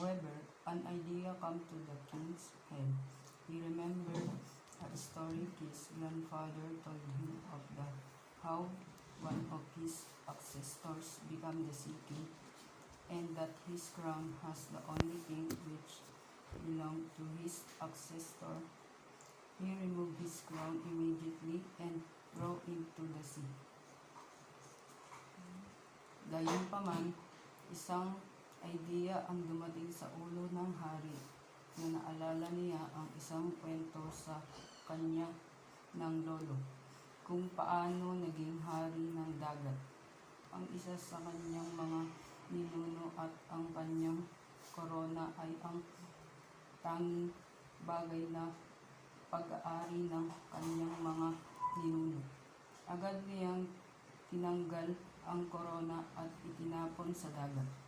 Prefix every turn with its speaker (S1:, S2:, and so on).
S1: However, an idea came to the king's head. He remembered a story his grandfather told him of how one of his ancestors became the king, and that his crown was the only thing which belonged to his ancestor. He removed his crown immediately and threw into the sea. Gayunpaman, isang idea ang dumating sa ulo ng hari na naalala niya ang isang kwento sa kanya ng lolo kung paano naging hari ng dagat ang isa sa kanyang mga ninuno at ang kanyang korona ay ang tanging bagay na pag-aari ng kanyang mga ninuno. Agad niyang tinanggal ang korona at itinapon sa dagat.